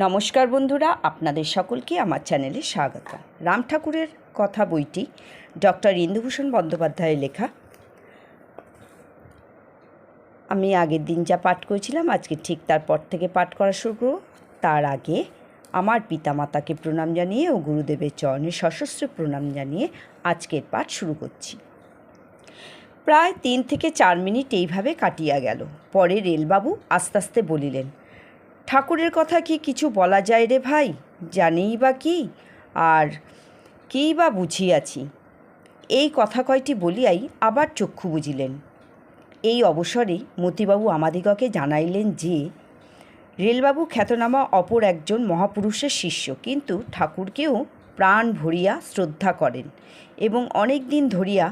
নমস্কার বন্ধুরা, আপনাদের সকলকে আমার চ্যানেলে স্বাগত। রাম ঠাকুরের কথা বইটি ডক্টর ইন্দুভূষণ বন্দ্যোপাধ্যায়ের লেখা। আমি আগের দিন যা পাঠ করেছিলাম আজকে ঠিক তারপর থেকে পাঠ করা শুরু করব। তার আগে আমার পিতামাতাকে প্রণাম জানিয়ে ও গুরুদেবের চরণে সশস্ত্র প্রণাম জানিয়ে আজকের পাঠ শুরু করছি। প্রায় 3 থেকে 4 মিনিট এইভাবে কাটিয়া গেল। পরে রেলবাবু আস্তে আস্তে বলিলেন, ঠাকুরের কথা কি কিছু বলা যায় রে ভাই? জানিই বা কি, আর কী বা বুঝিয়াছি। এই কথা কয়টি বলিয়াই আবার চক্ষু বুজিলেন। এই অবসরে মতিবাবু আমাদিগকে জানাইলেন যে রেলবাবু খ্যাতনামা অপর একজন মহাপুরুষের শিষ্য, কিন্তু ঠাকুরকেও প্রাণ ভরিয়া শ্রদ্ধা করেন এবং অনেক দিন ধরিয়া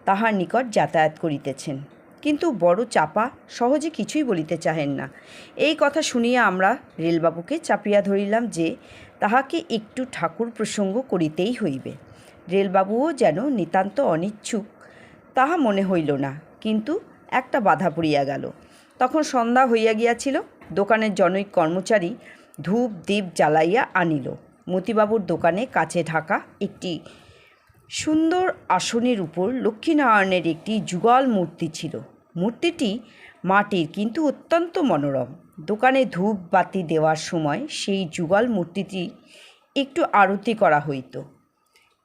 তাহার নিকট যাতায়াত করিতেছেন, কিন্তু বড় চাপা, সহজে কিছুই বলিতে চাহেন না। এই কথা শুনিয়া আমরা রেলবাবুকে চাপিয়া ধরিলাম যে তাহাকে একটু ঠাকুর প্রসঙ্গ করিতেই হইবে। রেলবাবুও যেন নিতান্ত অনিচ্ছুক তাহা মনে হইল না, কিন্তু একটা বাধা পড়িয়া গেল। তখন সন্ধ্যা হইয়া গিয়াছিল। দোকানের জনৈক কর্মচারী ধূপ দীপ জ্বালাইয়া আনিল। মতিবাবুর দোকানে কাচে ঢাকা একটি সুন্দর আসনের উপর লক্ষ্মীনারায়ণের একটি যুগল মূর্তি ছিল। মূর্তিটি মাটির, কিন্তু অত্যন্ত মনোরম। দোকানে ধূপ বাতি দেওয়ার সময় সেই যুগল মূর্তিটি একটু আরতি করা হইত।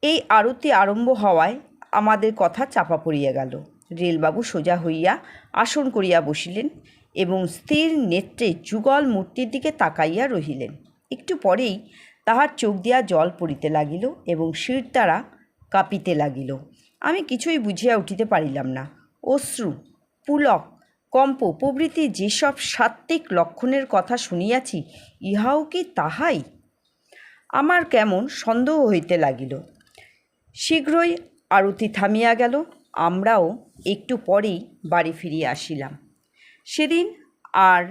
এই আরতি আরম্ভ হওয়ায় আমাদের কথা চাপা পড়িয়া গেল। রেলবাবু সোজা হইয়া আসন করিয়া বসিলেন এবং স্থির নেত্রে যুগল মূর্তির দিকে তাকাইয়া রহিলেন। একটু পরেই তাহার চোখ দিয়া জল পড়িতে লাগিল এবং শির দ্বারা কাঁপিতে লাগিল। আমি কিছুই বুঝিয়া উঠিতে পারিলাম না। অশ্রু, পুলক, কম্প প্রভৃতি যেসব সাত্ত্বিক লক্ষণের কথা শুনিয়াছি, ইহাও কি তাহাই? আমার কেমন সন্দেহ হইতে লাগিল। শীঘ্রই আরতি থামিয়া গেল। আমরাও একটু পরেই বাড়ি ফিরিয়া আসিলাম। সেদিন আর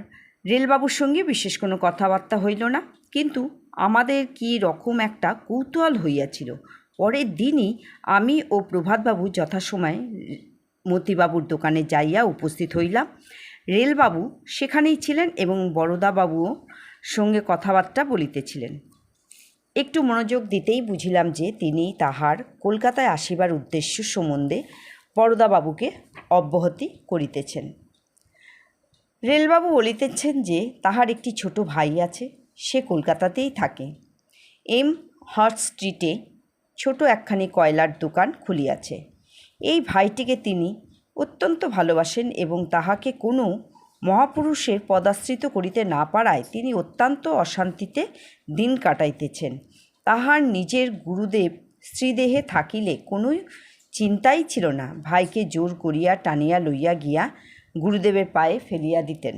রেলবাবুর সঙ্গে বিশেষ কোনো কথাবার্তা হইল না, কিন্তু আমাদের কি রকম একটা কৌতূহল হইয়াছিল। পরের দিনই আমি ও প্রভাতবাবু যথাসময়ে মতিবাবুর দোকানে যাইয়া উপস্থিত হইলাম। রেলবাবু সেখানেই ছিলেন এবং বরদাবাবুও সঙ্গে কথাবার্তা বলিতেছিলেন। একটু মনোযোগ দিতেই বুঝিলাম যে তিনি তাহার কলকাতায় আসিবার উদ্দেশ্য সম্বন্ধে বরদাবাবুকে অব্যাহতি করিতেছেন। রেলবাবু বলিতেছেন যে তাহার একটি ছোট ভাই আছে, সে কলকাতাতেই থাকে। এম হর্ট স্ট্রিটে ছোট একখানি কয়লার দোকান খুলিয়াছে। এই ভাইটিকে তিনি অত্যন্ত ভালোবাসেন এবং তাহাকে কোনো মহাপুরুষের পদাশ্রিত করিতে না পারায় তিনি অত্যন্ত অশান্তিতে দিন কাটাইতেছেন। তাহার নিজের গুরুদেব স্ত্রীদেহে থাকিলে কোনো চিন্তাই ছিল না। ভাইকে জোর করিয়া টানিয়া লইয়া গিয়া গুরুদেবের পায়ে ফেলিয়া দিতেন,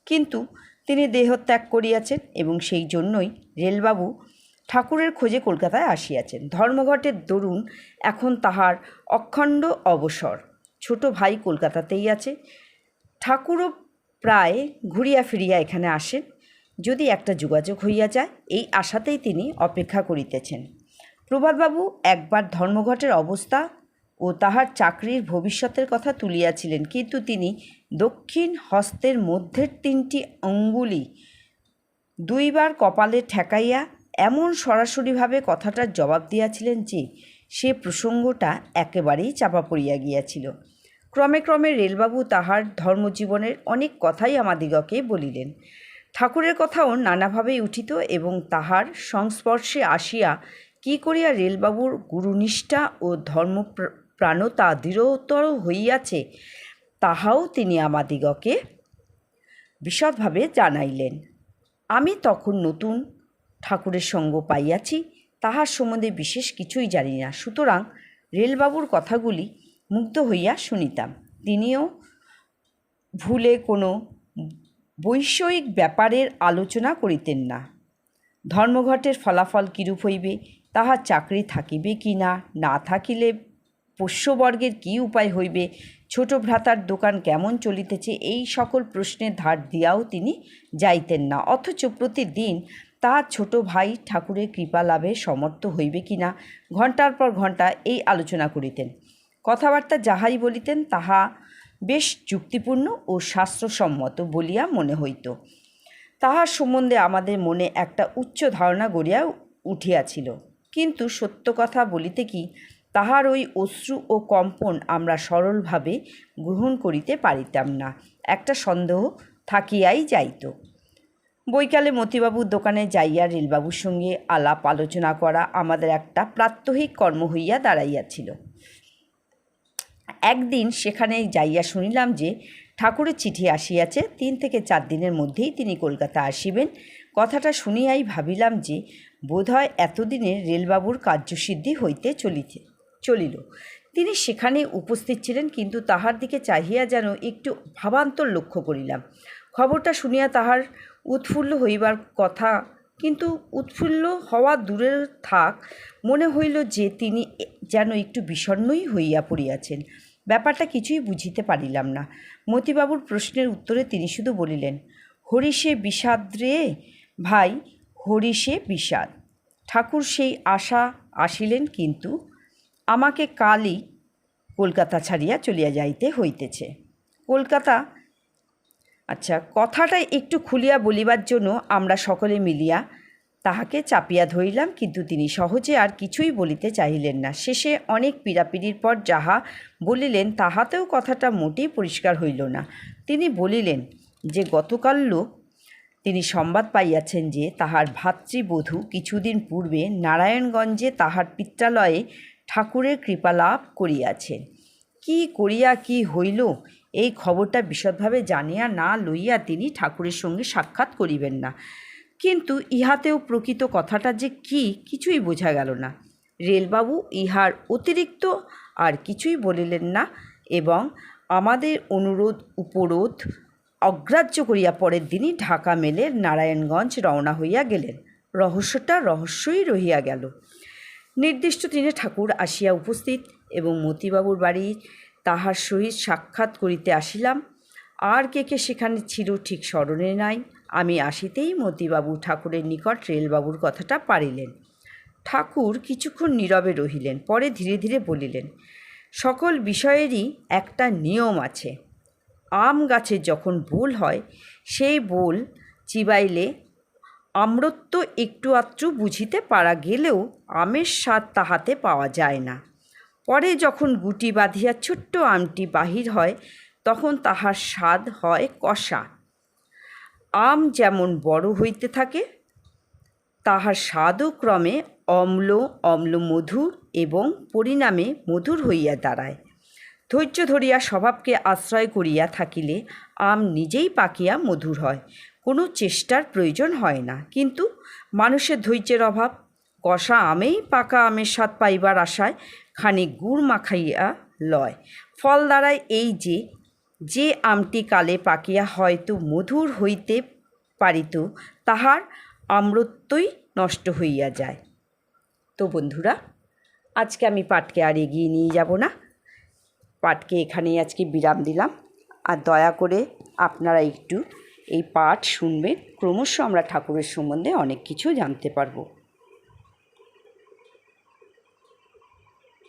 কিন্তু তিনি দেহত্যাগ করিয়াছেন এবং সেই জন্যই রেলবাবু ঠাকুরের খোঁজে কলকাতায় আসিয়াছেন। ধর্মঘটের দরুন এখন তাহার অখণ্ড অবসর। ছোট ভাই কলকাতাতেই আছে। ঠাকুরও প্রায় ঘুরিয়া ফিরিয়া এখানে আসেন। যদি একটা যোগাযোগ হইয়া যায়, এই আশাতেই তিনি অপেক্ষা করিতেছেন। প্রভাতবাবু একবার ধর্মঘটের অবস্থা ও তাহার চাকরির ভবিষ্যতের কথা তুলিয়াছিলেন, কিন্তু তিনি দক্ষিণ হস্তের মধ্যের 3টি অঙ্গুলি 2বার কপালে ঠেকাইয়া এমন সরাসরিভাবে কথাটার জবাব দিয়াছিলেন যে সে প্রসঙ্গটা একেবারেই চাপা পড়িয়া গিয়াছিল। ক্রমে ক্রমে রেলবাবু তাহার ধর্মজীবনের অনেক কথাই আমাদিগকে বলিলেন। ঠাকুরের কথাও নানাভাবেই উঠিত এবং তাহার সংস্পর্শে আসিয়া কি করিয়া রেলবাবুর গুরুনিষ্ঠা ও ধর্মপ্রাণতা দৃঢ়তর হইয়াছে, তাহাও তিনি আমাদিগকে বিশদভাবে জানাইলেন। আমি তখন নতুন ঠাকুরের সঙ্গ পাইয়াছি, তাহার সম্বন্ধে বিশেষ কিছুই জানি না, সুতরাং রেলবাবুর কথাগুলি মুগ্ধ হইয়া শুনিতাম। তিনিও ভুলে কোনো বৈষয়িক ব্যাপারের আলোচনা করিতেন না। ধর্মঘটের ফলাফল কিরূপ হইবে, তাহার চাকরি থাকিবে কি না, না থাকিলে পোষ্যবর্গের কী উপায় হইবে, ছোট ভ্রাতার দোকান কেমন চলিতেছে, এই সকল প্রশ্নের ধার দিয়াও তিনি যাইতেন না। অথচ প্রতিদিন তাহার ছোট ভাই ঠাকুরের কৃপা লাভে সমর্থ হইবে কি না ঘণ্টার পর ঘণ্টা এই আলোচনা করিতেন। কথাবার্তা যাহাই বলিতেন তাহা বেশ যুক্তিপূর্ণ ও শাস্ত্রসম্মত বলিয়া মনে হইত। তাহার সম্বন্ধে আমাদের মনে একটা উচ্চ ধারণা গড়িয়া উঠিয়াছিল, কিন্তু সত্য কথা বলিতে কি, তাহার ওই অশ্রু ও কম্পন আমরা সরলভাবে গ্রহণ করিতে পারিতাম না। একটা সন্দেহ থাকিয়াই যাইত। বৈকালে মতিবাবুর দোকানে যাইয়া রেলবাবুর সঙ্গে আলাপ আলোচনা করা আমাদের একটা প্রাত্যহিক কর্ম হইয়া দাঁড়াইয়াছিল। একদিন সেখানে যাইয়া শুনিলাম যে ঠাকুরের চিঠি আসিয়াছে, 3 থেকে 4 দিনের মধ্যেই তিনি কলকাতা আসিবেন। কথাটা শুনিয়াই ভাবিলাম যে বোধহয় এতদিনে রেলবাবুর কার্যসিদ্ধি হইতে চলিল। তিনি সেখানে উপস্থিত ছিলেন, কিন্তু তাহার দিকে চাহিয়া যেন একটু ভাবান্তর লক্ষ্য করিলাম। খবরটা শুনিয়া তাহার উৎফুল্ল হইবার কথা, কিন্তু উৎফুল্ল হওয়া দূরে থাক, মনে হইল যে তিনি যেন একটু বিষণ্ণই হইয়া পড়িয়াছেন। ব্যাপারটা কিছুই বুঝিতে পারিলাম না। মতিবাবুর প্রশ্নের উত্তরে তিনি শুধু বলিলেন, হরিষে বিষাদ রে ভাই, হরিষে বিষাদ। ঠাকুর সেই আশা আসিলেন, কিন্তু আমাকে কালই কলকাতা ছাড়িয়া চলিয়া যাইতে হইতেছে। কলকাতা? আচ্ছা, কথাটা একটু খুলিয়া বলিবার জন্য আমরা সকলে মিলিয়া তাহাকে চাপিয়া ধরিলাম, কিন্তু তিনি সহজে আর কিছুই বলিতে চাহিলেন না। শেষে অনেক পীড়াপিড়ির পর যাহা বলিলেন তাহাতেও কথাটা মোটেই পরিষ্কার হইল না। তিনি বলিলেন যে গতকালও তিনি সংবাদ পাইয়াছেন যে তাহার ভাতৃবধূ কিছুদিন পূর্বে নারায়ণগঞ্জে তাহার পিত্রালয়ে ঠাকুরের কৃপালাভ করিয়াছেন। কি করিয়া কি হইল, এই খবরটা বিশদভাবে জানিয়া না লইয়া তিনি ঠাকুরের সঙ্গে সাক্ষাৎ করিবেন না। কিন্তু ইহাতেও প্রকৃত কথাটা যে কি, কিছুই বোঝা গেল না। রেলবাবু ইহার অতিরিক্ত আর কিছুই বলিলেন না এবং আমাদের অনুরোধ উপরোধ অগ্রাহ্য করিয়া পরের দিনই ঢাকা মেলের নারায়ণগঞ্জ রওনা হইয়া গেলেন। রহস্যটা রহস্যই রহিয়া গেল। নির্দিষ্ট দিনে ঠাকুর আসিয়া উপস্থিত এবং মতিবাবুর বাড়ি তাহার সহিত সাক্ষাৎ করিতে আসিলাম। আর কে কে সেখানে ছিল ঠিক স্মরণে নাই। আমি আসিতেই মতিবাবু ঠাকুরের নিকট রেলবাবুর কথাটা পাড়িলেন। ঠাকুর কিছুক্ষণ নীরবে রহিলেন, পরে ধীরে ধীরে বলিলেন, সকল বিষয়েরই একটা নিয়ম আছে। আম গাছের যখন বোল হয়, সেই বোল চিবাইলে আম্রত্ব একটু আধটু বুঝিতে পারা গেলেও আমের স্বাদ তাহাতে পাওয়া যায় না। পরে যখন গুটি বাঁধিয়া ছোট্ট আমটি বাহির হয়, তখন তাহার স্বাদ হয় কষা। আম যেমন বড় হইতে থাকে, তাহার স্বাদও ক্রমে অম্ল মধুর এবং পরিণামে মধুর হইয়া দাঁড়ায়। ধৈর্য ধরিয়া স্বভাবকে আশ্রয় করিয়া থাকিলে আম নিজেই পাকিয়া মধুর হয়, কোনো চেষ্টার প্রয়োজন হয় না। কিন্তু মানুষের ধৈর্যের অভাব। কষা আমেই পাকা আমের স্বাদ পাইবার আশায় খানিক গুড় মাখাইয়া লয়। ফল দাঁড়ায় এই যে আমটি কালে পাকিয়া হয়তো মধুর হইতে পারিত, তাহার আম্রত্বই নষ্ট হইয়া যায়। তো বন্ধুরা, আজকে আমি পাঠকে আর এগিয়ে নিয়ে যাব না। পাঠকে এখানেই আজকে বিরাম দিলাম। আর দয়া করে আপনারা একটু এই পাঠ শুনবেন, ক্রমশ আমরা ঠাকুরের সম্বন্ধে অনেক কিছু জানতে পারবো।